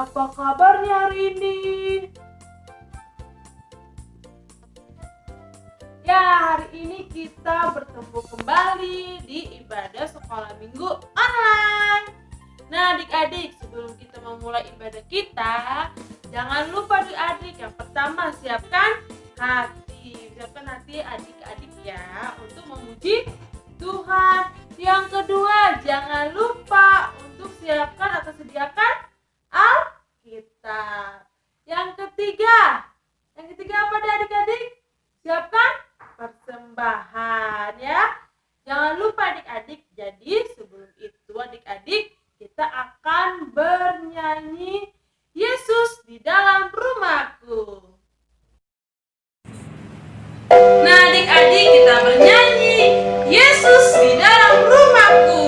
apa kabarnya hari ini? Ya, hari ini kita bertemu kembali di ibadah sekolah minggu online. Nah, adik-adik, sebelum kita memulai ibadah kita, jangan lupa adik-adik, yang pertama siapkan hati. Siapkan hati adik-adik ya, untuk memuji Tuhan. Yang kedua, jangan lupa untuk siapkan atau sediakan Alkitab. Yang ketiga apa deh adik-adik? Siapkan persembahan ya. Jangan lupa adik-adik. Jadi sebelum itu adik-adik, kita akan bernyanyi Yesus di dalam rumahku. Nah adik-adik, kita bernyanyi Yesus di dalam rumahku.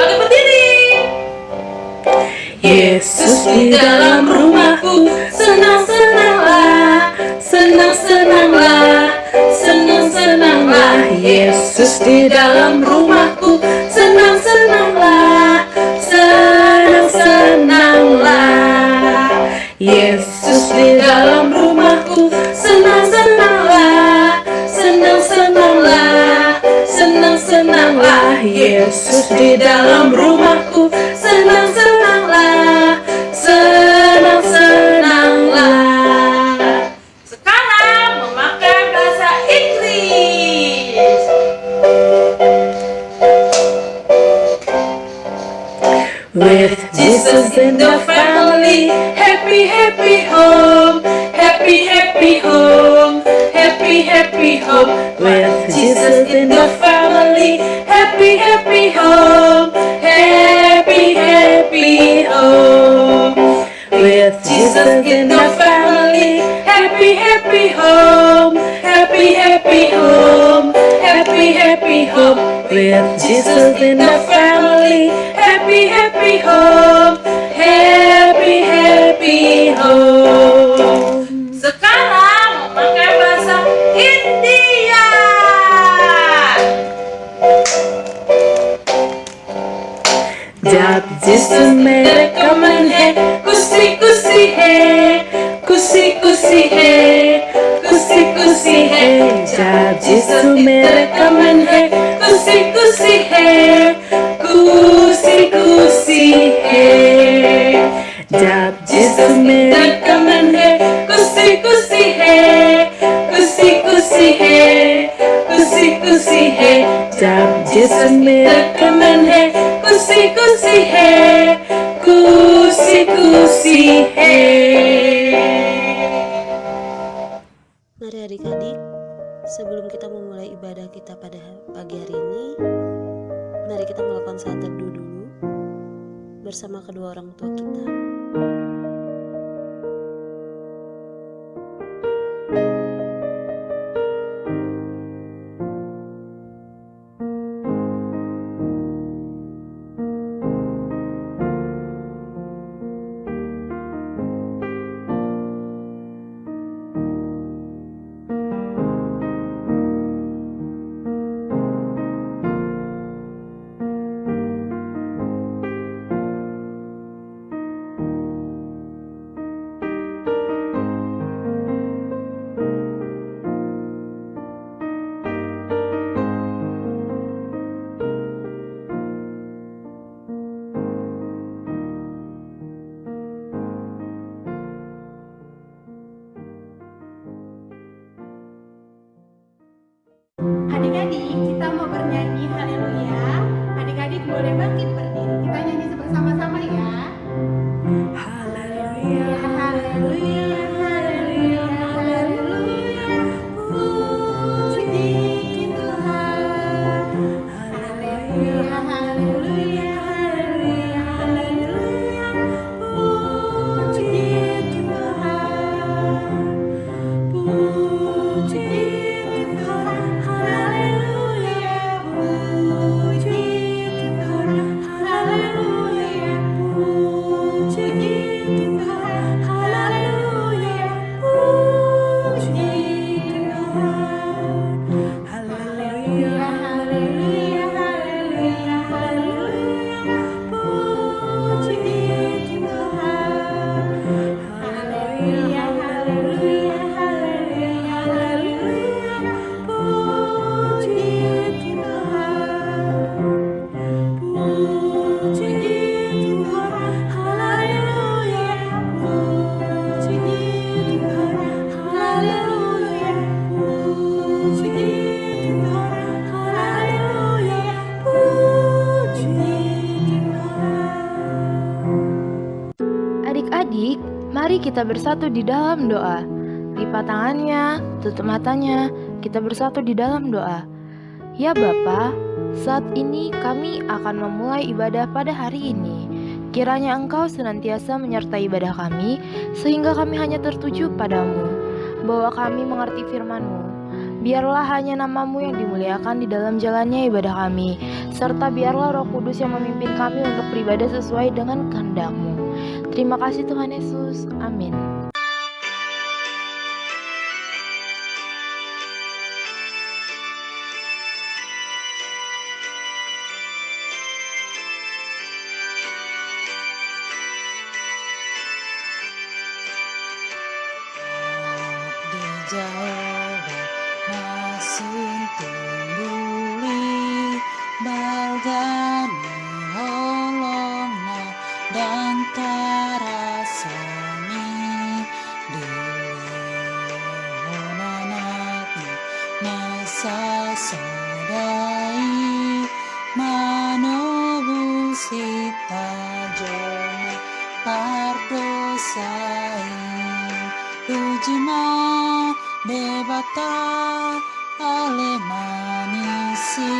Bagi berdiri. Yesus di dalam rumahku, senang-senanglah, senang-senanglah, senang-senanglah. Yesus di dalam rumahku, senang-senanglah, senang-senanglah. Yesus di dalam rumahku, senang-senanglah, senang-senanglah, senang-senanglah. Yesus di dalam rumahku, senang-senanglah, senang-senanglah. Sekarang memakai bahasa Inggris. With Jesus in the family, happy, happy home, happy, happy home, happy, happy home. With Jesus in the family, happy, happy home, happy, happy home. With Jesus in the family, happy, happy home, happy, happy home, happy, happy home. With Jesus in the family, happy, happy home, happy, happy home. Sekarang memakai bahasa India. जब जिसु मेरे कमन है, खुशी खुशी है, खुशी खुशी है, खुशी खुशी है. जब जिसु मेरे कमन है, खुशी खुशी है, खुशी खुशी है. जब जिसु मेरे कमन है, खुशी खुशी है, खुशी खुशी है, खुशी खुशी है. जब जिसु मेरे कमन है, खुशी खुशी है, खुशी खुशी है. Mari adik-adik, sebelum kita memulai ibadah kita pada pagi hari ini, mari kita melakukan saat teduh dulu bersama kedua orang tua kita. Adik-adik, kita mau bernyanyi haleluya. Adik-adik boleh bangkit berdiri. Kita nyanyi bersama-sama ya. Haleluya, Haleluya, haleluya, haleluya. Puji Tuhan. Haleluya, haleluya, haleluya, haleluya. Puji Tuhan. Puji Tuhan. Haleluya, puji Tuhan. Haleluya, puji Tuhan. Haleluya, puji Tuhan. Haleluya, haleluya, haleluya, haleluya. Mari kita bersatu di dalam doa. Lipat tangannya, tutup matanya, kita bersatu di dalam doa. Ya Bapa, saat ini kami akan memulai ibadah pada hari ini. Kiranya Engkau senantiasa menyertai ibadah kami, sehingga kami hanya tertuju padamu. Bawa kami mengerti firman-Mu. Biarlah hanya nama-Mu yang dimuliakan di dalam jalannya ibadah kami, serta biarlah Roh Kudus yang memimpin kami untuk beribadah sesuai dengan kehendak-Mu. Terima kasih Tuhan Yesus. Amin. Dijawab nasun tumbuli balgani holongna dan tarasani dileonanatnya nasa sadai manobusita jona pardosai ujima debata ale manisia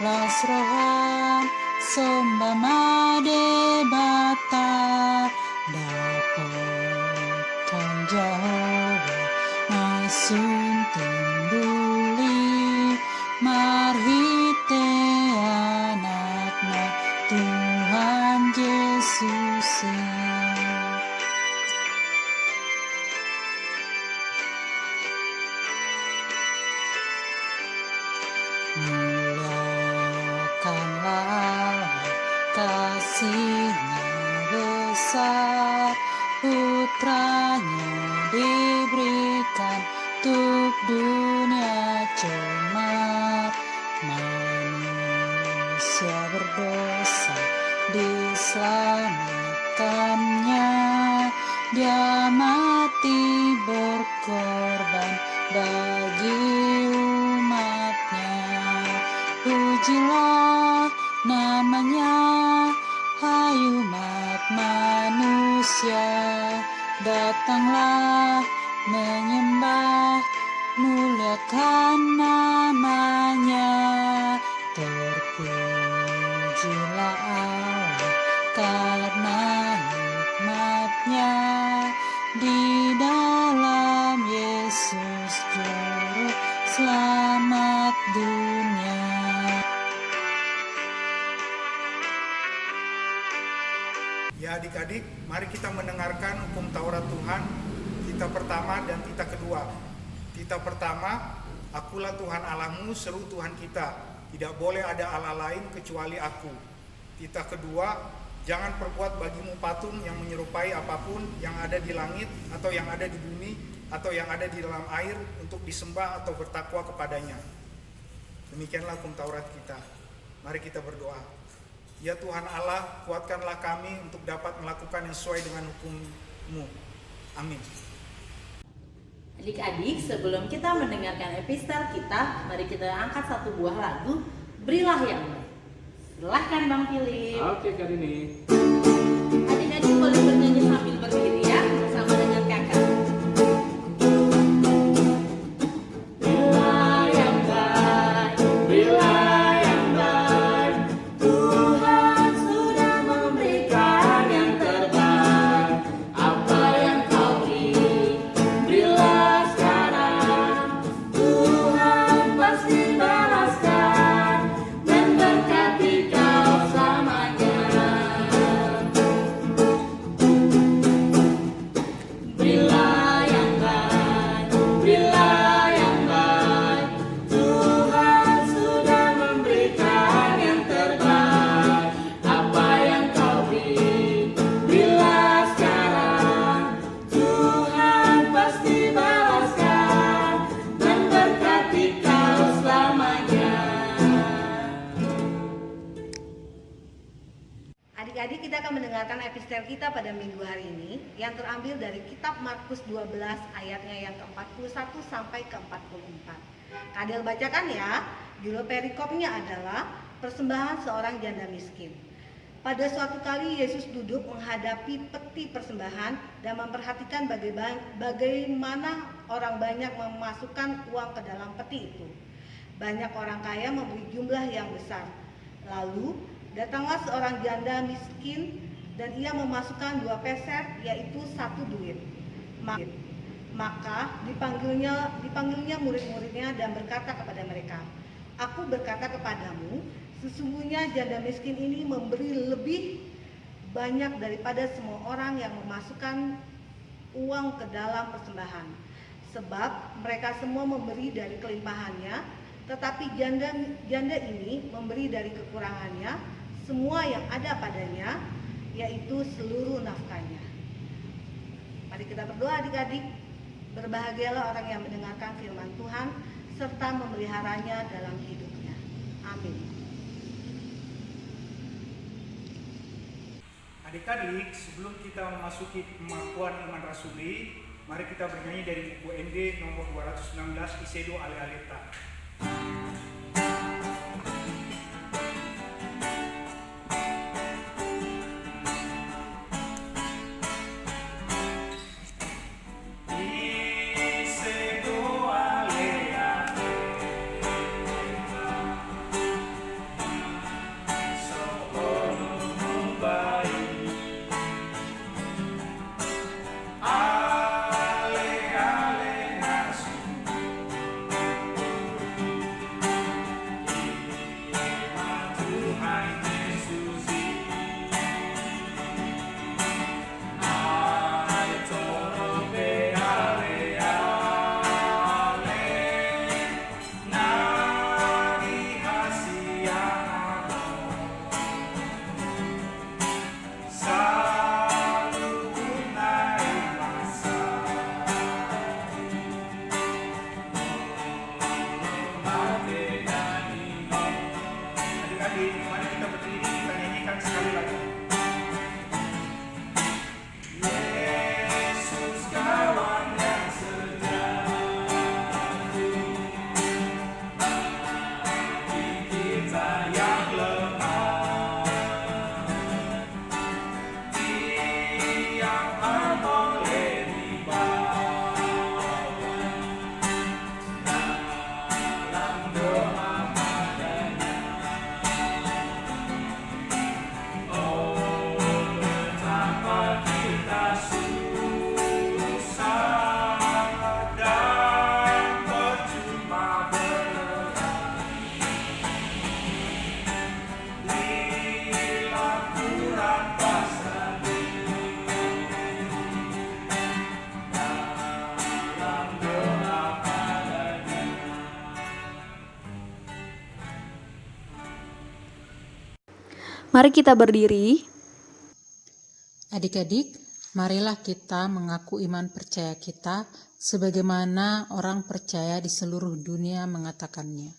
lasrohan sombama debata dapatkan Jehovah nasun timbuli marhite anakna Tuhan Yesus. Muliakanlah kasihnya besar, putranya diberikan untuk dunia cemar. Manusia berdosa diselamatkannya, dia mati berkorban bagi umatnya. Pujilah namanya, hai umat manusia, datanglah menyembah, muliakan namanya. Terpujilah Allah karena hikmatnya di dalam Yesus Juru Selamat dunia. Ya adik-adik, mari kita mendengarkan hukum Taurat Tuhan, kita pertama dan kita kedua. Kita pertama, akulah Tuhan Allahmu, seru Tuhan kita. Tidak boleh ada Allah lain kecuali aku. Kita kedua, jangan perbuat bagimu patung yang menyerupai apapun yang ada di langit atau yang ada di bumi atau yang ada di dalam air untuk disembah atau bertakwa kepadanya. Demikianlah hukum Taurat kita. Mari kita berdoa. Ya Tuhan Allah, kuatkanlah kami untuk dapat melakukan yang sesuai dengan hukum-Mu. Amin. Adik-adik, sebelum kita mendengarkan epistel kita, mari kita angkat satu buah lagu, Berilah yang Baik. Silahkan Bang Philip. Oke Kak Rini. Adik-adik boleh bernyanyi sambil berdiri ya, bersama dengan kakak. Berilah yang baik, berilah yang baik. Tuhan sudah memberikan yang terbaik. Apa yang kau beri, berilah sekarang. Tuhan pasti balaskan dan berkati kau selamanya. Berilah yang baik, berilah yang baik. Tuhan sudah memberikan yang terbaik. Apa yang kau beri, berilah sekarang. Tuhan pasti balaskan dan berkati kau selamanya. Adik-adik, kita akan mendengarkan epistel kita pada minggu hari ini yang terambil dari kitab Markus 12 ayatnya yang ke-41 sampai ke-44. Kadel bacakan ya. Judul perikopnya adalah persembahan seorang janda miskin. Pada suatu kali Yesus duduk menghadapi peti persembahan dan memperhatikan bagaimana orang banyak memasukkan uang ke dalam peti itu. Banyak orang kaya memberi jumlah yang besar. Lalu datanglah seorang janda miskin dan ia memasukkan 2 peser, yaitu 1 duit. Maka dipanggilnya murid-muridnya dan berkata kepada mereka, "Aku berkata kepadamu, sesungguhnya janda miskin ini memberi lebih banyak daripada semua orang yang memasukkan uang ke dalam persembahan. Sebab mereka semua memberi dari kelimpahannya, tetapi janda ini memberi dari kekurangannya, semua yang ada padanya, yaitu seluruh nafkahnya." Mari kita berdoa adik-adik. Berbahagialah orang yang mendengarkan firman Tuhan serta memeliharanya dalam hidupnya. Amin. Adik-adik, sebelum kita memasuki pengakuan iman rasuli, mari kita bernyanyi dari buku ND nomor 216, Isedo Ale Aleta. Mari kita berdiri. Adik-adik, marilah kita mengaku iman percaya kita sebagaimana orang percaya di seluruh dunia mengatakannya.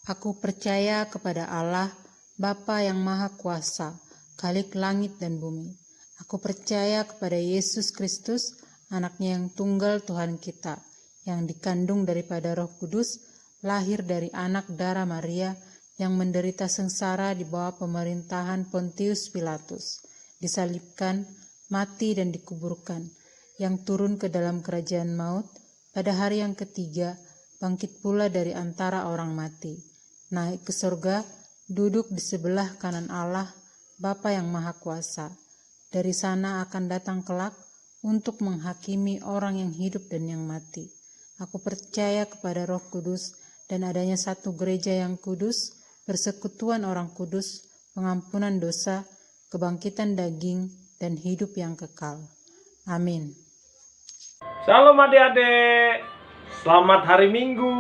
Aku percaya kepada Allah, Bapa yang Maha Kuasa, Khalik langit dan bumi. Aku percaya kepada Yesus Kristus, anaknya yang tunggal Tuhan kita, yang dikandung daripada Roh Kudus, lahir dari anak darah Maria, yang menderita sengsara di bawah pemerintahan Pontius Pilatus, disalibkan, mati dan dikuburkan, yang turun ke dalam kerajaan maut, pada hari yang ketiga, bangkit pula dari antara orang mati, naik ke surga, duduk di sebelah kanan Allah, Bapa yang Maha Kuasa. Dari sana akan datang kelak untuk menghakimi orang yang hidup dan yang mati. Aku percaya kepada Roh Kudus dan adanya satu gereja yang kudus, persekutuan orang kudus, pengampunan dosa, kebangkitan daging, dan hidup yang kekal. Amin. Shalom adik-adik, selamat hari Minggu.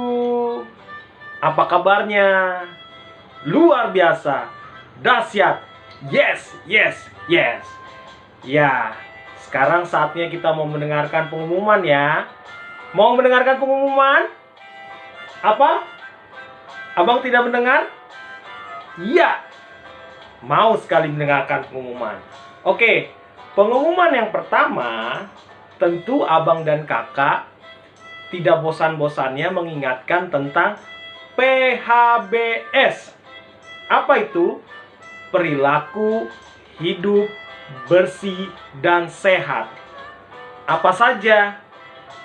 Apa kabarnya? Luar biasa, dahsyat, yes. Ya, sekarang saatnya kita mau mendengarkan pengumuman ya. Mau mendengarkan pengumuman? Apa? Abang tidak mendengar? Iya, mau sekali mendengarkan pengumuman. Oke, pengumuman yang pertama, tentu abang dan kakak tidak bosan-bosannya mengingatkan tentang PHBS. Apa itu? perilaku hidup bersih dan sehat. Apa saja?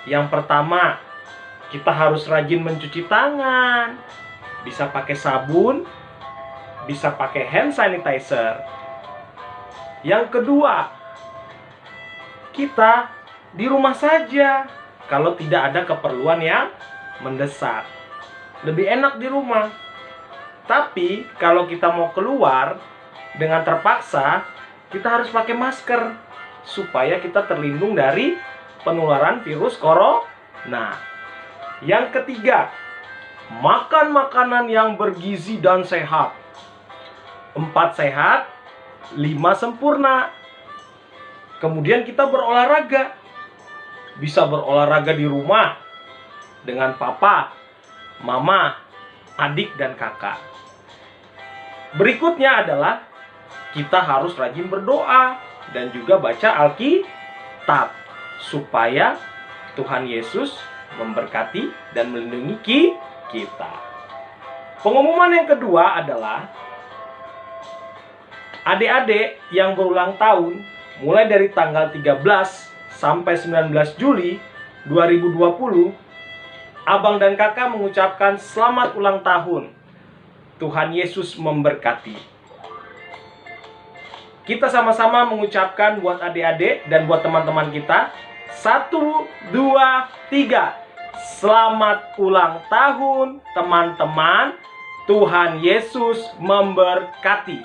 Yang pertama, kita harus rajin mencuci tangan. Bisa pakai sabun, bisa pakai hand sanitizer. Yang kedua, kita di rumah saja kalau tidak ada keperluan yang mendesak. Lebih enak di rumah. Tapi kalau kita mau keluar dengan terpaksa, kita harus pakai masker supaya kita terlindung dari penularan virus corona. Yang ketiga, makan makanan yang bergizi dan sehat. 4 sehat, 5 sempurna. Kemudian kita berolahraga. Bisa berolahraga di rumah dengan papa, mama, adik, dan kakak. Berikutnya adalah kita harus rajin berdoa dan juga baca Alkitab supaya Tuhan Yesus memberkati dan melindungi kita. Pengumuman yang kedua adalah adik-adik yang berulang tahun mulai dari tanggal 13 sampai 19 Juli 2020, abang dan kakak mengucapkan selamat ulang tahun. Tuhan Yesus memberkati. Kita sama-sama mengucapkan buat adik-adik dan buat teman-teman kita. 1, 2, 3. Selamat ulang tahun teman-teman. Tuhan Yesus memberkati.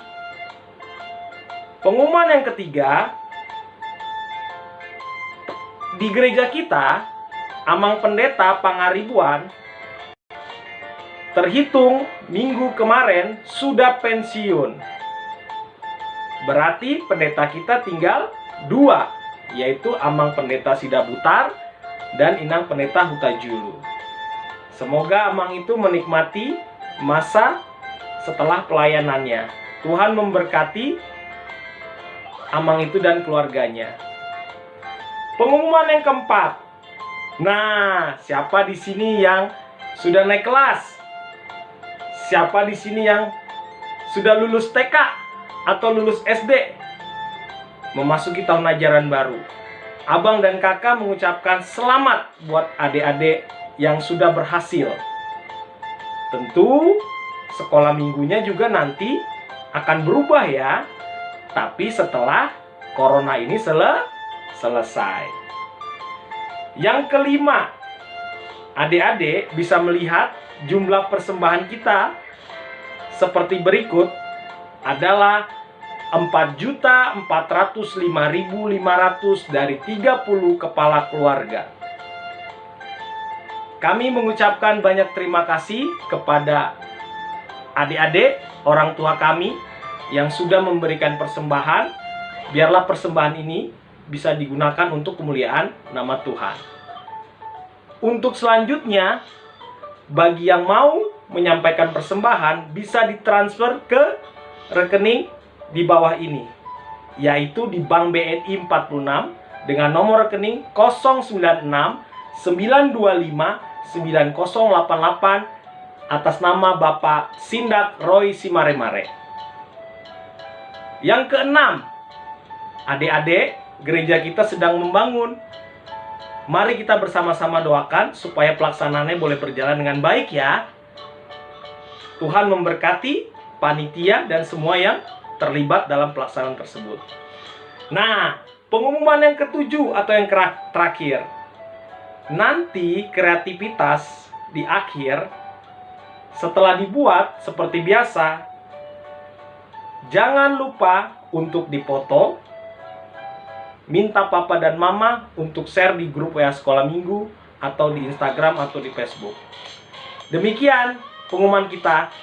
Pengumuman yang ketiga, di gereja kita, Amang Pendeta Pangaribuan terhitung minggu kemarin sudah pensiun. Berarti pendeta kita tinggal 2, yaitu Amang Pendeta Sidabutar dan Inang Pendeta Hutajulu. Semoga Amang itu menikmati masa setelah pelayanannya. Tuhan memberkati Amang itu dan keluarganya. Pengumuman yang keempat. Nah, siapa di sini yang sudah naik kelas? Siapa di sini yang sudah lulus TK atau lulus SD? Memasuki tahun ajaran baru. Abang dan kakak mengucapkan selamat buat adik-adik yang sudah berhasil. Tentu sekolah minggunya juga nanti akan berubah ya. Tapi setelah corona ini selesai. Yang kelima, adik-adik bisa melihat jumlah persembahan kita seperti berikut adalah 4.405.500 dari 30 kepala keluarga. Kami mengucapkan banyak terima kasih kepada adik-adik, orang tua kami yang sudah memberikan persembahan. Biarlah persembahan ini bisa digunakan untuk kemuliaan nama Tuhan. Untuk selanjutnya, bagi yang mau menyampaikan persembahan bisa ditransfer ke rekening di bawah ini, yaitu di Bank BNI 46 dengan nomor rekening 096 925 9088 atas nama Bapak Sindak Roy Simaremare. Yang keenam, adik-adik, gereja kita sedang membangun. Mari kita bersama-sama doakan supaya pelaksanaannya boleh berjalan dengan baik ya. Tuhan memberkati panitia dan semua yang terlibat dalam pelaksanaan tersebut. Nah, pengumuman yang ketujuh atau yang terakhir. Nanti kreativitas di akhir setelah dibuat seperti biasa. Jangan lupa untuk dipoto, minta papa dan mama untuk share di grup WA Sekolah Minggu atau di Instagram atau di Facebook. Demikian pengumuman kita.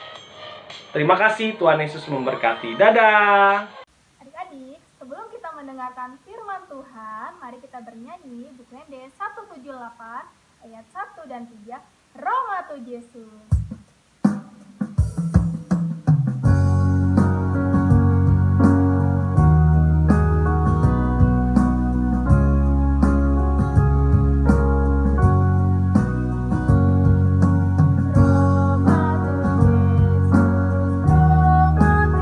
Terima kasih, Tuhan Yesus memberkati. Dadah. Adik-adik, sebelum kita mendengarkan firman Tuhan, mari kita bernyanyi Buklende 178 ayat 1 dan 3, Roma tu Yesus. Roma tu Yesus, Roma tu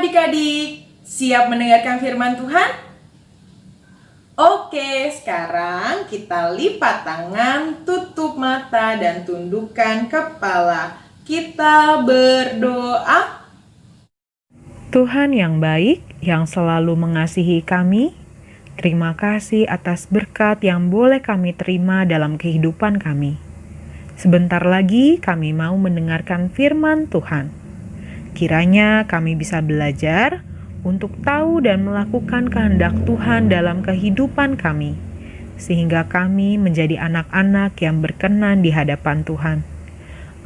adik-adik, siap mendengarkan firman Tuhan? Oke, sekarang kita lipat tangan, tutup mata, dan tundukkan kepala. Kita berdoa. Tuhan yang baik, yang selalu mengasihi kami, terima kasih atas berkat yang boleh kami terima dalam kehidupan kami. Sebentar lagi kami mau mendengarkan firman Tuhan. Kiranya kami bisa belajar untuk tahu dan melakukan kehendak Tuhan dalam kehidupan kami, sehingga kami menjadi anak-anak yang berkenan di hadapan Tuhan.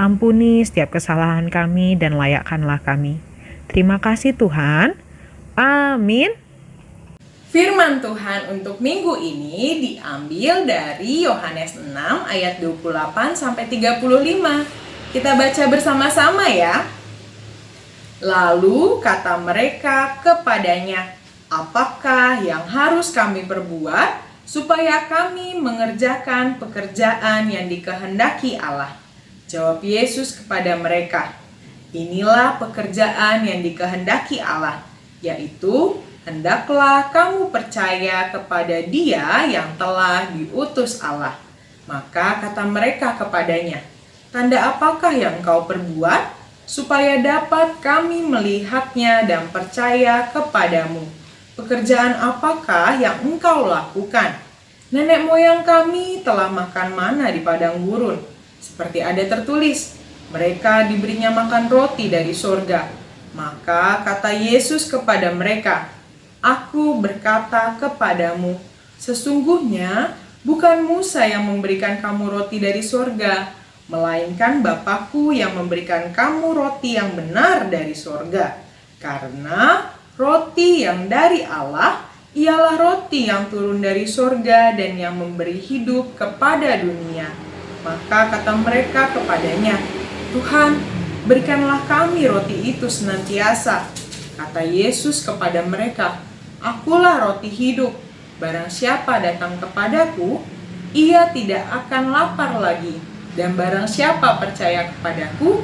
Ampuni setiap kesalahan kami dan layakkanlah kami. Terima kasih Tuhan. Amin. Firman Tuhan untuk minggu ini diambil dari Yohanes 6 ayat 28-35. Kita baca bersama-sama ya. Lalu kata mereka kepadanya, "Apakah yang harus kami perbuat supaya kami mengerjakan pekerjaan yang dikehendaki Allah?" Jawab Yesus kepada mereka, "Inilah pekerjaan yang dikehendaki Allah, yaitu hendaklah kamu percaya kepada Dia yang telah diutus Allah." Maka kata mereka kepadanya, "Tanda apakah yang engkau perbuat, supaya dapat kami melihatnya dan percaya kepadamu? Pekerjaan apakah yang engkau lakukan? Nenek moyang kami telah makan mana di padang gurun, seperti ada tertulis, mereka diberinya makan roti dari sorga." Maka kata Yesus kepada mereka, "Aku berkata kepadamu, sesungguhnya bukan Musa yang memberikan kamu roti dari sorga, melainkan Bapa-Ku yang memberikan kamu roti yang benar dari sorga. Karena roti yang dari Allah ialah roti yang turun dari sorga dan yang memberi hidup kepada dunia." Maka kata mereka kepadanya, "Tuhan, berikanlah kami roti itu senantiasa." Kata Yesus kepada mereka, "Akulah roti hidup. Barang siapa datang kepadaku, ia tidak akan lapar lagi. Dan barang siapa percaya kepadaku,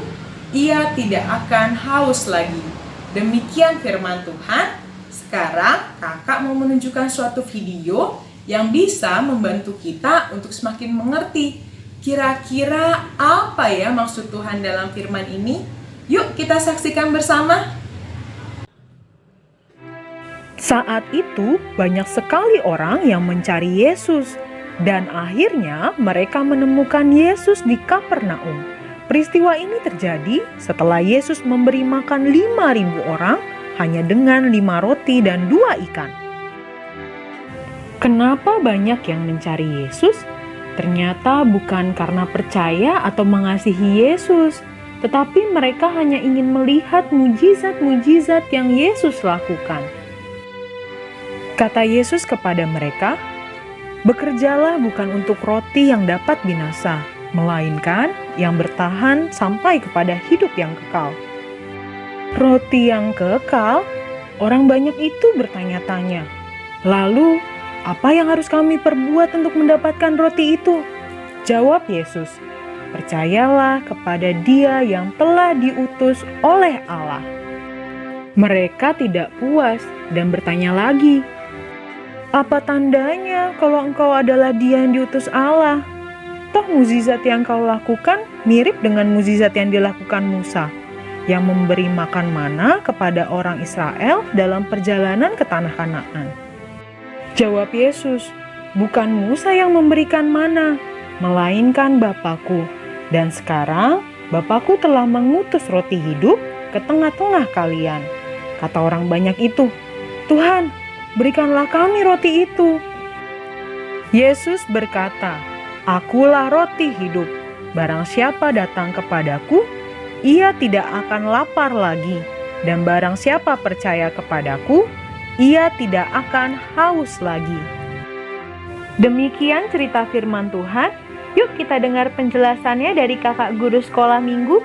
ia tidak akan haus lagi." Demikian firman Tuhan. Sekarang kakak mau menunjukkan suatu video yang bisa membantu kita untuk semakin mengerti kira-kira apa ya maksud Tuhan dalam firman ini. Yuk kita saksikan bersama. Saat itu banyak sekali orang yang mencari Yesus, dan akhirnya mereka menemukan Yesus di Kapernaum. Peristiwa ini terjadi setelah Yesus memberi makan 5.000 orang hanya dengan 5 roti dan 2 ikan. Kenapa banyak yang mencari Yesus? Ternyata bukan karena percaya atau mengasihi Yesus, tetapi mereka hanya ingin melihat mujizat-mujizat yang Yesus lakukan. Kata Yesus kepada mereka, "Bekerjalah bukan untuk roti yang dapat binasa, melainkan yang bertahan sampai kepada hidup yang kekal." Roti yang kekal? Orang banyak itu bertanya-tanya, "Lalu, apa yang harus kami perbuat untuk mendapatkan roti itu?" Jawab Yesus, "Percayalah kepada Dia yang telah diutus oleh Allah." Mereka tidak puas dan bertanya lagi, "Apa tandanya kalau engkau adalah Dia yang diutus Allah? Toh mukjizat yang kau lakukan mirip dengan mukjizat yang dilakukan Musa, yang memberi makan mana kepada orang Israel dalam perjalanan ke tanah Kanaan." Jawab Yesus, "Bukan Musa yang memberikan mana, melainkan Bapa-Ku. Dan sekarang Bapa-Ku telah mengutus roti hidup ke tengah-tengah kalian." Kata orang banyak itu, "Tuhan, berikanlah kami roti itu." Yesus berkata, "Akulah roti hidup. Barang siapa datang kepadaku, ia tidak akan lapar lagi. Dan barang siapa percaya kepadaku, ia tidak akan haus lagi." Demikian cerita firman Tuhan. Yuk kita dengar penjelasannya dari kakak guru sekolah minggu.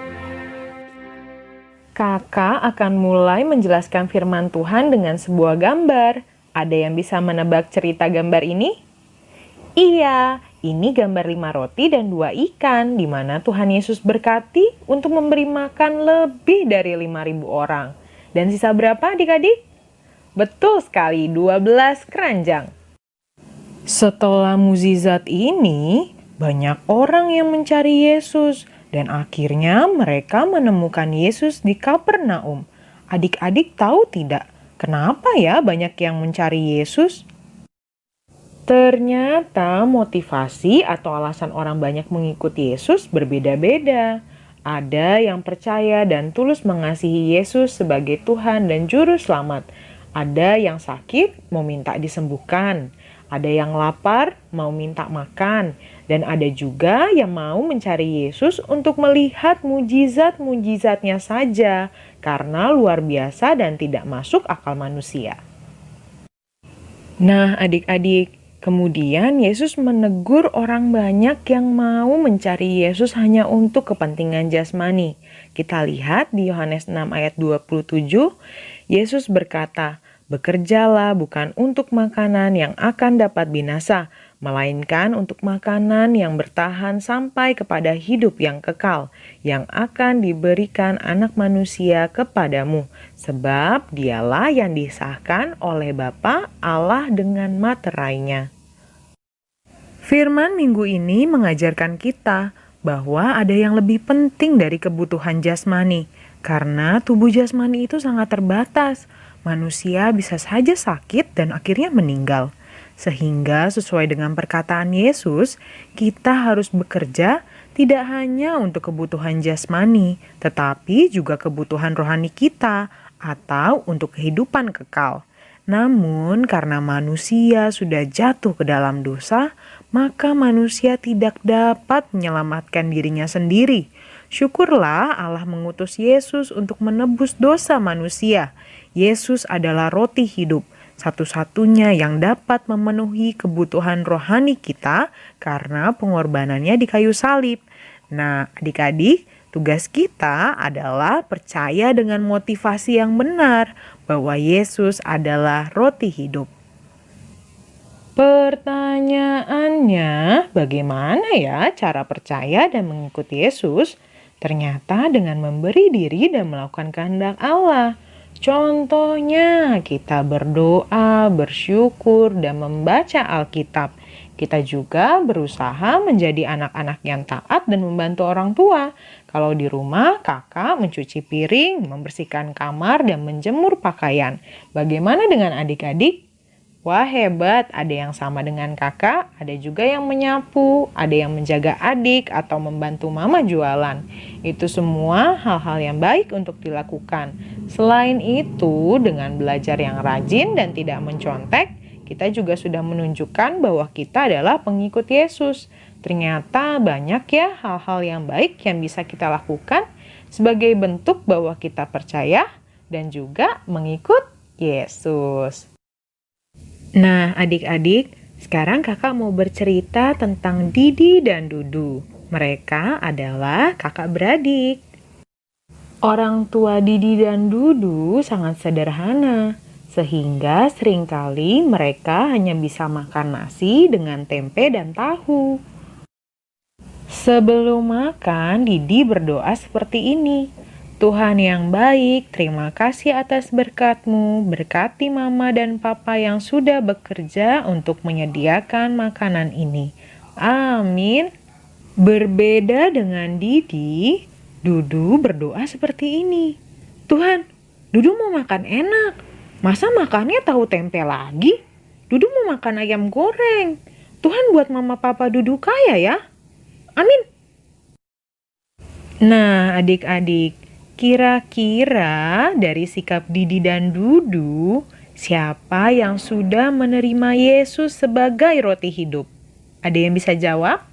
Kakak akan mulai menjelaskan firman Tuhan dengan sebuah gambar. Ada yang bisa menebak cerita gambar ini? Iya, ini gambar 5 roti dan 2 ikan, di mana Tuhan Yesus berkati untuk memberi makan lebih dari 5.000 orang. Dan sisa berapa adik-adik? Betul sekali, 12 keranjang. Setelah mukjizat ini, banyak orang yang mencari Yesus dan akhirnya mereka menemukan Yesus di Kapernaum. Adik-adik tahu tidak, kenapa ya banyak yang mencari Yesus? Ternyata motivasi atau alasan orang banyak mengikuti Yesus berbeda-beda. Ada yang percaya dan tulus mengasihi Yesus sebagai Tuhan dan Juru Selamat. Ada yang sakit mau minta disembuhkan. Ada yang lapar mau minta makan. Dan ada juga yang mau mencari Yesus untuk melihat mujizat-mujizatnya saja karena luar biasa dan tidak masuk akal manusia. Nah adik-adik, kemudian Yesus menegur orang banyak yang mau mencari Yesus hanya untuk kepentingan jasmani. Kita lihat di Yohanes 6 ayat 27, Yesus berkata, "Bekerjalah bukan untuk makanan yang akan dapat binasa, melainkan untuk makanan yang bertahan sampai kepada hidup yang kekal, yang akan diberikan Anak Manusia kepadamu, sebab dialah yang disahkan oleh Bapa Allah dengan materainya." Firman minggu ini mengajarkan kita bahwa ada yang lebih penting dari kebutuhan jasmani, karena tubuh jasmani itu sangat terbatas. Manusia bisa saja sakit dan akhirnya meninggal. Sehingga sesuai dengan perkataan Yesus, kita harus bekerja tidak hanya untuk kebutuhan jasmani, tetapi juga kebutuhan rohani kita atau untuk kehidupan kekal. Namun karena manusia sudah jatuh ke dalam dosa, maka manusia tidak dapat menyelamatkan dirinya sendiri. Syukurlah Allah mengutus Yesus untuk menebus dosa manusia. Yesus adalah roti hidup, satu-satunya yang dapat memenuhi kebutuhan rohani kita karena pengorbanannya di kayu salib. Nah, adik-adik, tugas kita adalah percaya dengan motivasi yang benar bahwa Yesus adalah roti hidup. Pertanyaannya, bagaimana ya cara percaya dan mengikuti Yesus? Ternyata dengan memberi diri dan melakukan kehendak Allah. Contohnya, kita berdoa, bersyukur, dan membaca Alkitab. Kita juga berusaha menjadi anak-anak yang taat dan membantu orang tua. Kalau di rumah, kakak mencuci piring, membersihkan kamar, dan menjemur pakaian. Bagaimana dengan adik-adik? Wah hebat, ada yang sama dengan kakak, ada juga yang menyapu, ada yang menjaga adik atau membantu mama jualan. Itu semua hal-hal yang baik untuk dilakukan. Selain itu, dengan belajar yang rajin dan tidak mencontek, kita juga sudah menunjukkan bahwa kita adalah pengikut Yesus. Ternyata banyak ya hal-hal yang baik yang bisa kita lakukan sebagai bentuk bahwa kita percaya dan juga mengikut Yesus. Nah, adik-adik, sekarang kakak mau bercerita tentang Didi dan Dudu. Mereka adalah kakak beradik. Orang tua Didi dan Dudu sangat sederhana, sehingga seringkali mereka hanya bisa makan nasi dengan tempe dan tahu. Sebelum makan, Didi berdoa seperti ini. Tuhan yang baik, terima kasih atas berkat-Mu. Berkati Mama dan Papa yang sudah bekerja untuk menyediakan makanan ini. Amin. Berbeda dengan Didi, Dudu berdoa seperti ini. Tuhan, Dudu mau makan enak. Masa makannya tahu tempe lagi? Dudu mau makan ayam goreng. Tuhan buat Mama Papa Dudu kaya ya. Amin. Nah, adik-adik, kira-kira dari sikap Didi dan Dudu, siapa yang sudah menerima Yesus sebagai roti hidup? Ada yang bisa jawab?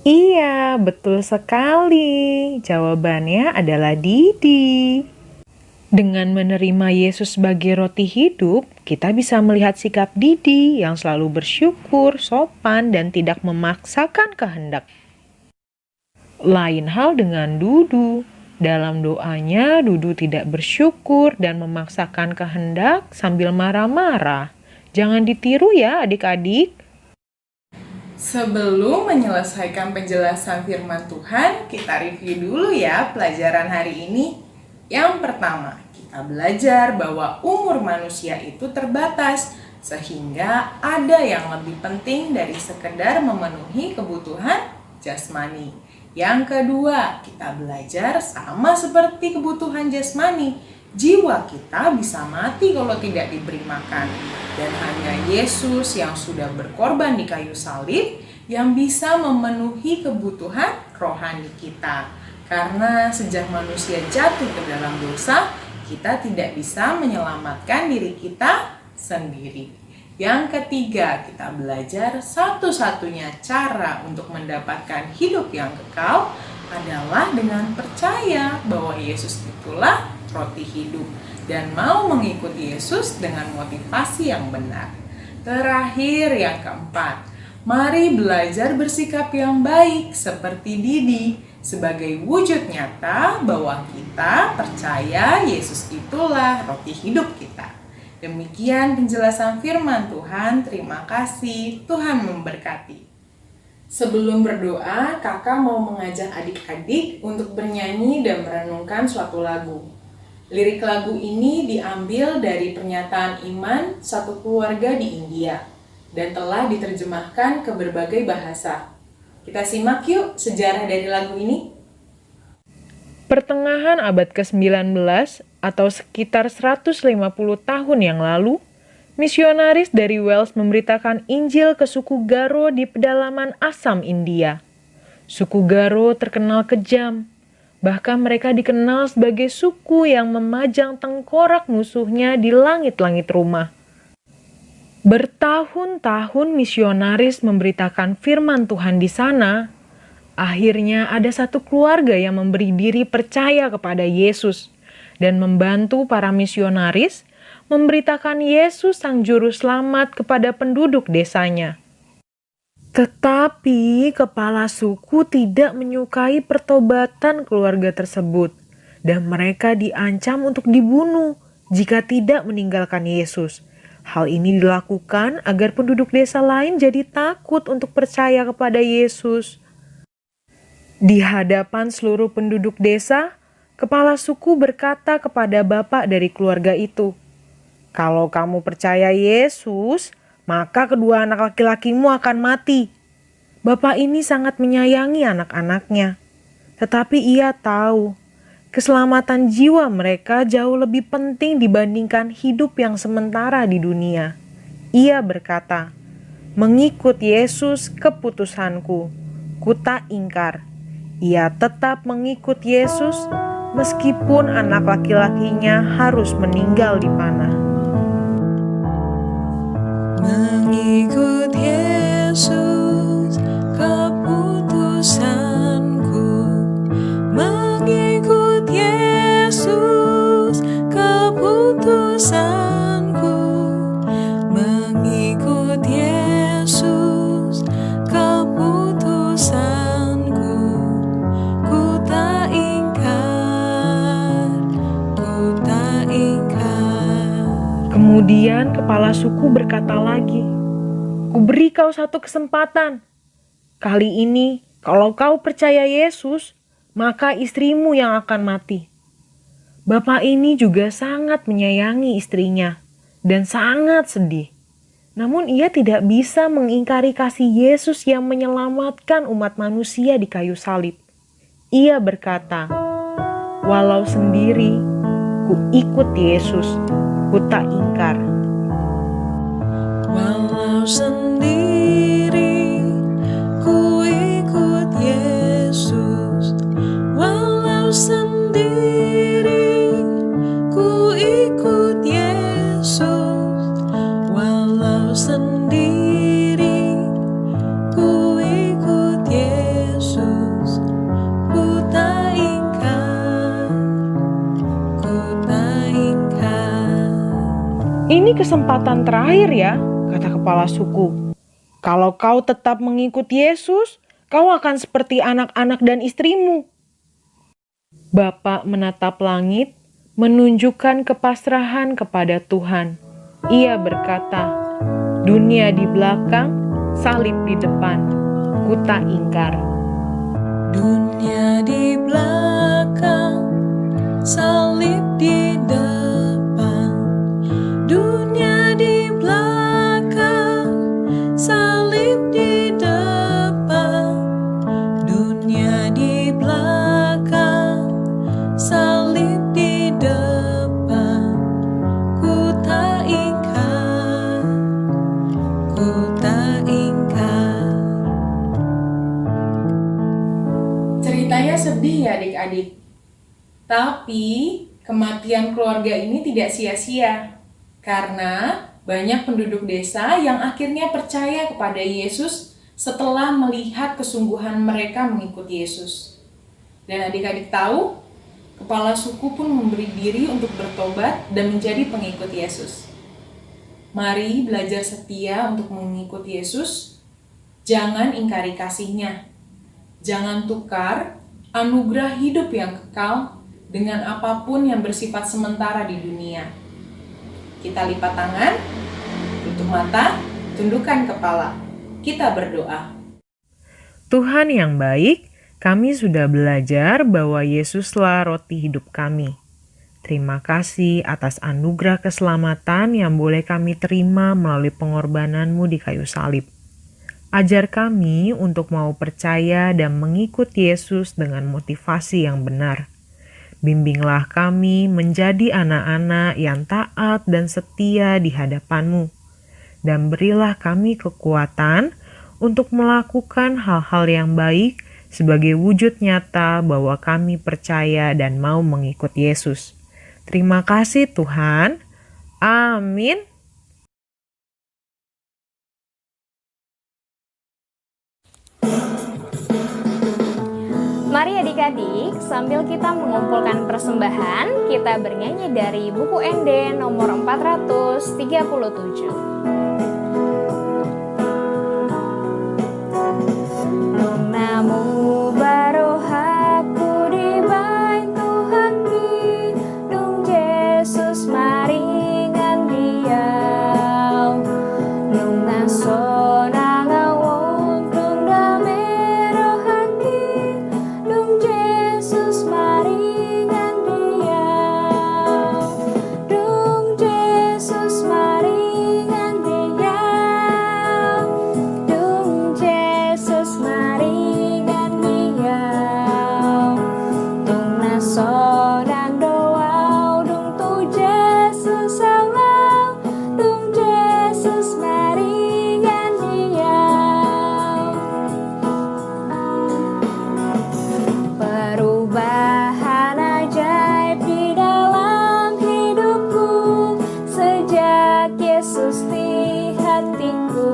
Iya, betul sekali. Jawabannya adalah Didi. Dengan menerima Yesus sebagai roti hidup, kita bisa melihat sikap Didi yang selalu bersyukur, sopan, dan tidak memaksakan kehendak. Lain hal dengan Dudu. Dalam doanya, Dudu tidak bersyukur dan memaksakan kehendak sambil marah-marah. Jangan ditiru ya adik-adik. Sebelum menyelesaikan penjelasan firman Tuhan, kita review dulu ya pelajaran hari ini. Yang pertama, Kita belajar bahwa umur manusia itu terbatas, sehingga ada yang lebih penting dari sekedar memenuhi kebutuhan jasmani. Yang kedua, kita belajar sama seperti kebutuhan jasmani. Jiwa kita bisa mati kalau tidak diberi makan. Dan hanya Yesus yang sudah berkorban di kayu salib yang bisa memenuhi kebutuhan rohani kita. Karena sejak manusia jatuh ke dalam dosa, kita tidak bisa menyelamatkan diri kita sendiri. Yang ketiga, kita belajar satu-satunya cara untuk mendapatkan hidup yang kekal adalah dengan percaya bahwa Yesus itulah roti hidup dan mau mengikuti Yesus dengan motivasi yang benar. Terakhir, yang keempat, mari belajar bersikap yang baik seperti Didi sebagai wujud nyata bahwa kita percaya Yesus itulah roti hidup kita. Demikian penjelasan firman Tuhan. Terima kasih. Tuhan memberkati. Sebelum berdoa, kakak mau mengajak adik-adik untuk bernyanyi dan merenungkan suatu lagu. Lirik lagu ini diambil dari pernyataan iman satu keluarga di India dan telah diterjemahkan ke berbagai bahasa. Kita simak yuk sejarah dari lagu ini. Pertengahan abad ke-19 atau sekitar 150 tahun yang lalu, misionaris dari Wales memberitakan Injil ke suku Garo di pedalaman Assam, India. Suku Garo terkenal kejam, bahkan mereka dikenal sebagai suku yang memajang tengkorak musuhnya di langit-langit rumah. Bertahun-tahun misionaris memberitakan firman Tuhan di sana. Akhirnya ada satu keluarga yang memberi diri percaya kepada Yesus dan membantu para misionaris memberitakan Yesus Sang Juru Selamat kepada penduduk desanya. Tetapi kepala suku tidak menyukai pertobatan keluarga tersebut dan mereka diancam untuk dibunuh jika tidak meninggalkan Yesus. Hal ini dilakukan agar penduduk desa lain jadi takut untuk percaya kepada Yesus. Di hadapan seluruh penduduk desa, kepala suku berkata kepada bapak dari keluarga itu, "Kalau kamu percaya Yesus, maka kedua anak laki-lakimu akan mati." Bapak ini sangat menyayangi anak-anaknya, tetapi ia tahu keselamatan jiwa mereka jauh lebih penting dibandingkan hidup yang sementara di dunia. Ia berkata, "Mengikut Yesus keputusanku, ku tak ingkar." Ia tetap mengikut Yesus meskipun anak laki-lakinya harus meninggal di panah. Mengikut Yesus keputusanku, mengikut Yesus keputusanku, mengikut Yesus keputusanku, ku tak ingkar, ku tak ingkar. Kemudian kepala suku berkata lagi, "Ku beri kau satu kesempatan. Kali ini, kalau kau percaya Yesus, maka istrimu yang akan mati." Bapak ini juga sangat menyayangi istrinya dan sangat sedih. Namun ia tidak bisa mengingkari kasih Yesus yang menyelamatkan umat manusia di kayu salib. Ia berkata, "Walau sendiri, ku ikut Yesus, ku tak ingkar." Walau sendiri, ku ikut Yesus. Walau sendiri, ku ikut Yesus. Walau sendiri, ku ikut Yesus. Ku tak ingkar, ku tak ingkar. "Ini kesempatan terakhir ya," kata kepala suku. "Kalau kau tetap mengikut Yesus, kau akan seperti anak-anak dan istrimu." Bapak menatap langit, menunjukkan kepasrahan kepada Tuhan. Ia berkata, "Dunia di belakang, salib di depan, ku tak ingkar." Dunia di belakang, salib di depan. Injilnya di belakang, salib di depan. Ku tak ingkar, ku tak ingkar. Ceritanya sedih ya adik-adik. Tapi kematian keluarga ini tidak sia-sia. Karena banyak penduduk desa yang akhirnya percaya kepada Yesus setelah melihat kesungguhan mereka mengikuti Yesus. Dan adik-adik tahu, kepala suku pun memberi diri untuk bertobat dan menjadi pengikut Yesus. Mari belajar setia untuk mengikuti Yesus. Jangan ingkari kasih-Nya. Jangan tukar anugerah hidup yang kekal dengan apapun yang bersifat sementara di dunia. Kita lipat tangan, tutup mata, tundukkan kepala. Kita berdoa. Tuhan yang baik, kami sudah belajar bahwa Yesuslah roti hidup kami. Terima kasih atas anugerah keselamatan yang boleh kami terima melalui pengorbanan-Mu di kayu salib. Ajar kami untuk mau percaya dan mengikut Yesus dengan motivasi yang benar. Bimbinglah kami menjadi anak-anak yang taat dan setia di hadapan-Mu. Dan berilah kami kekuatan untuk melakukan hal-hal yang baik sebagai wujud nyata bahwa kami percaya dan mau mengikut Yesus. Terima kasih Tuhan. Amin. Mari adik-adik, sambil kita mengumpulkan persembahan, kita bernyanyi dari buku ND nomor 437. Namo barohaku di bain Tuhan ki, dung Yesus maringan diau, nung nasona ngawong dung damerohan ki, dung Yesus maringan diau, dung Yesus maringan diau, dung Yesus maringan diau, dung nasonan doau, dung tu Yesus alau, dung Yesus maringan diau. Perubahan ajaib di dalam hidupku sejak Yesus di hatiku,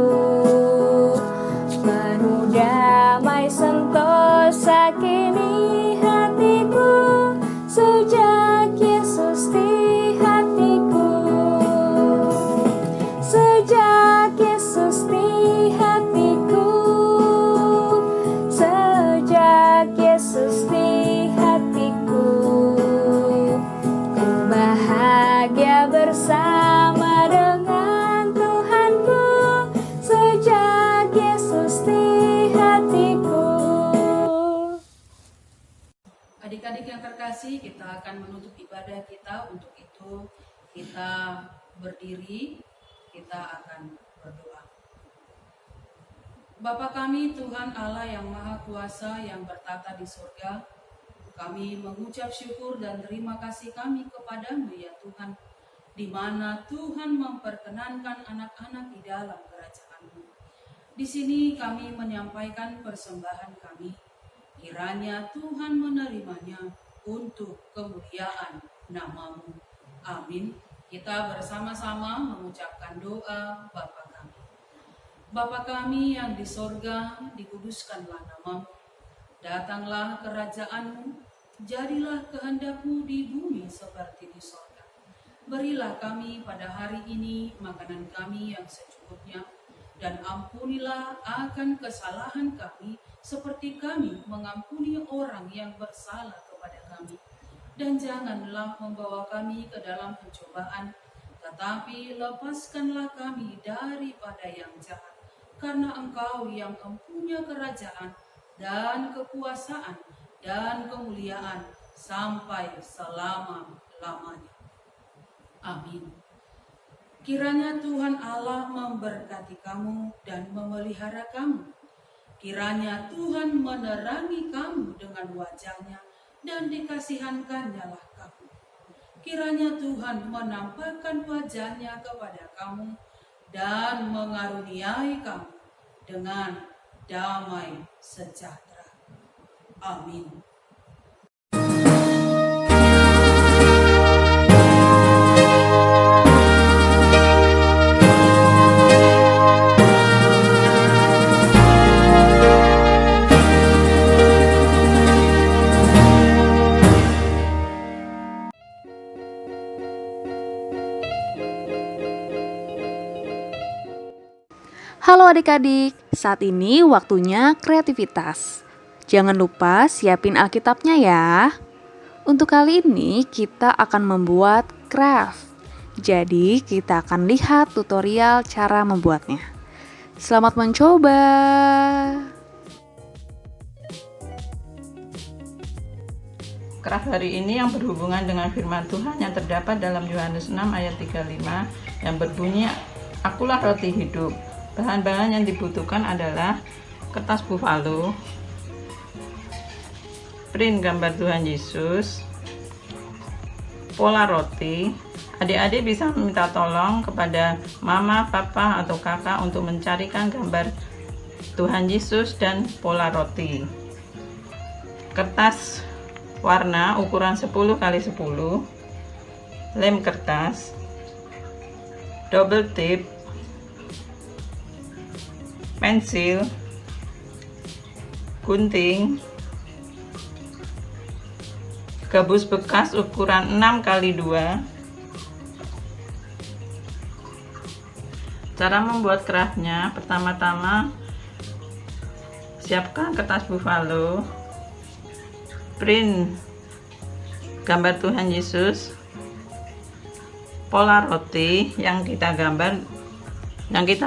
penuh damai sentosa kini hatiku sejak Yesus di hatiku, sejak Yesus di hatiku, sejak Yesus di hatiku. Ku bahagia bersama dengan Tuhanku sejak Yesus di hatiku. Adik-adik yang terkasih, kita akan menutup ibadah kita. Untuk itu kita berdiri, kita akan berdoa. Bapa kami, Tuhan Allah yang Maha Kuasa yang bertata di surga, kami mengucap syukur dan terima kasih kami kepadamu ya Tuhan, di mana Tuhan memperkenankan anak-anak di dalam kerajaan-Mu. Di sini kami menyampaikan persembahan kami. Kiranya Tuhan menerimanya untuk kemuliaan nama-Mu. Amin. Kita bersama-sama mengucapkan doa Bapa kami. Bapa kami yang di sorga, dikuduskanlah nama-Mu. Datanglah kerajaan-Mu, jadilah kehendak-Mu di bumi seperti di sorga. Berilah kami pada hari ini makanan kami yang secukupnya, dan ampunilah akan kesalahan kami seperti kami mengampuni orang yang bersalah kepada kami. Dan janganlah membawa kami ke dalam pencobaan, tetapi lepaskanlah kami daripada yang jahat. Karena Engkau yang mempunyai kerajaan dan kekuasaan dan kemuliaan sampai selama-lamanya. Amin. Kiranya Tuhan Allah memberkati kamu dan memelihara kamu. Kiranya Tuhan menerangi kamu dengan wajah-Nya dan dikasihankan-Nyalah kamu. Kiranya Tuhan menampakkan wajah-Nya kepada kamu dan mengaruniai kamu dengan damai sejahtera. Amin. Halo adik-adik, saat ini waktunya kreativitas. Jangan lupa siapin Alkitabnya ya. Untuk kali ini kita akan membuat craft. Jadi kita akan lihat tutorial cara membuatnya. Selamat mencoba. Craft hari ini yang berhubungan dengan firman Tuhan yang terdapat dalam Yohanes 6 ayat 35 yang berbunyi, "Akulah roti hidup." Bahan-bahan yang dibutuhkan adalah kertas buffalo, print gambar Tuhan Yesus, pola roti. Adik-adik bisa meminta tolong kepada mama, papa, atau kakak untuk mencarikan gambar Tuhan Yesus dan pola roti. Kertas warna ukuran 10 x 10, lem kertas, double tip, pensil, gunting, gabus bekas ukuran 6 x 2. Cara membuat craftnya, pertama-tama siapkan kertas buffalo, print gambar Tuhan Yesus, pola roti yang kita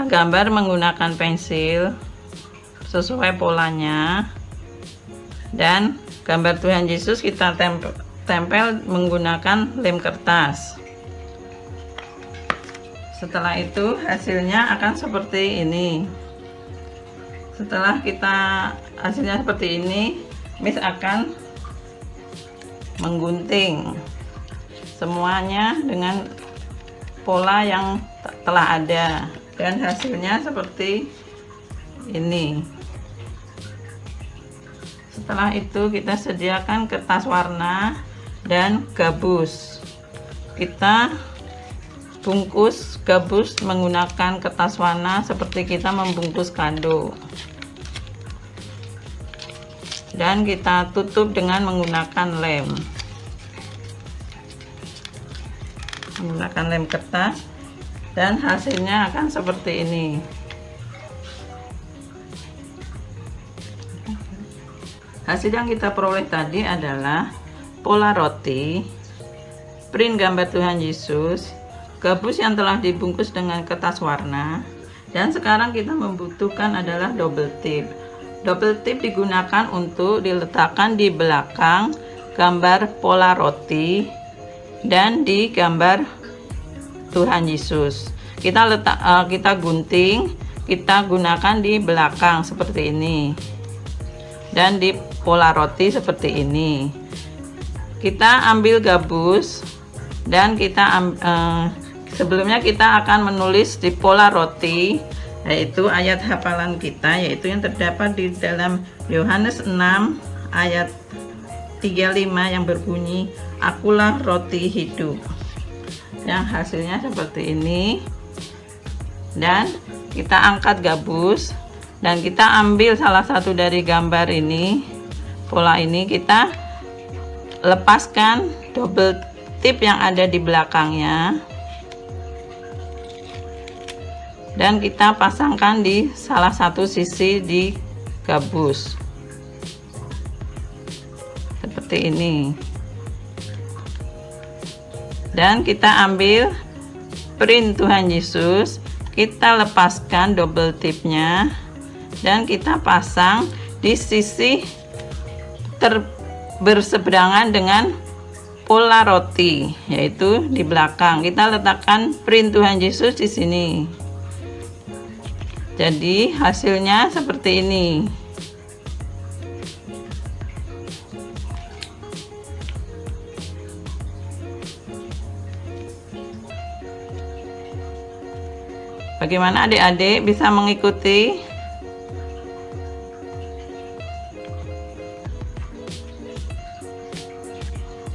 gambar menggunakan pensil sesuai polanya, dan gambar Tuhan Yesus kita tempel menggunakan lem kertas. Setelah itu hasilnya akan seperti ini. Setelah hasilnya seperti ini, Miss akan menggunting semuanya dengan pola yang telah ada, dan hasilnya seperti ini. Setelah itu kita sediakan kertas warna dan gabus. Kita bungkus gabus menggunakan kertas warna seperti kita membungkus kado, dan kita tutup dengan menggunakan lem kertas, dan hasilnya akan seperti ini. Hasil yang kita peroleh tadi adalah pola roti, print gambar Tuhan Yesus, gabus yang telah dibungkus dengan kertas warna, dan sekarang kita membutuhkan adalah double tip. Double tip digunakan untuk diletakkan di belakang gambar pola roti dan di gambar Tuhan Yesus. Kita gunting, kita gunakan di belakang seperti ini, dan di pola roti seperti ini. Kita ambil gabus, dan sebelumnya kita akan menulis di pola roti, yaitu ayat hafalan kita, yaitu yang terdapat di dalam Yohanes 6 ayat 35 yang berbunyi, "Akulah roti hidup." Yang hasilnya seperti ini. Dan kita angkat gabus, dan kita ambil salah satu dari gambar ini, pola ini, kita lepaskan double tip yang ada di belakangnya, dan kita pasangkan di salah satu sisi di gabus seperti ini. Dan kita ambil print Tuhan Yesus, kita lepaskan double tipnya, dan kita pasang di sisi berseberangan dengan pola roti, yaitu di belakang. Kita letakkan print Tuhan Yesus di sini. Jadi hasilnya seperti ini. Bagaimana adik-adik bisa mengikuti?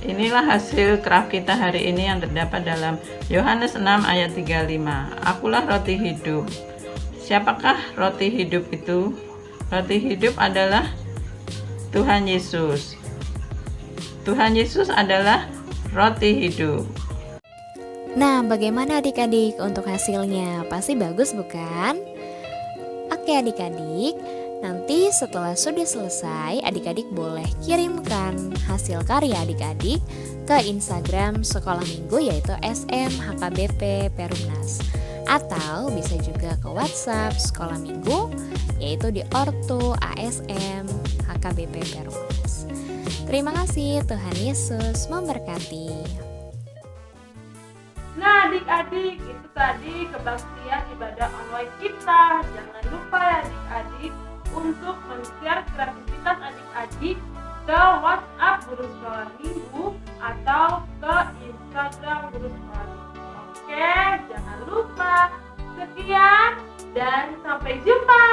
Inilah hasil craft kita hari ini yang terdapat dalam Yohanes 6 ayat 35. Akulah roti hidup. Siapakah roti hidup itu? Roti hidup adalah Tuhan Yesus. Tuhan Yesus adalah roti hidup. Nah, bagaimana adik-adik untuk hasilnya? Pasti bagus bukan? Oke adik-adik, nanti setelah sudah selesai, adik-adik boleh kirimkan hasil karya adik-adik ke Instagram Sekolah Minggu, yaitu SMHKBP Perumnas. Atau bisa juga ke WhatsApp Sekolah Minggu, yaitu di Ortu ASM HKBP Perumnas. Terima kasih, Tuhan Yesus memberkati. Nah adik-adik, itu tadi kebaktian ibadah online kita. Jangan lupa ya adik-adik untuk men-share kreativitas adik-adik ke WhatsApp Guru Sekolah Minggu atau ke Instagram Guru Sekolah Minggu. Oke, jangan lupa. Sekian dan sampai jumpa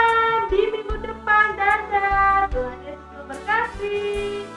di minggu depan. Dadah, Tuhan Yesus memberkati.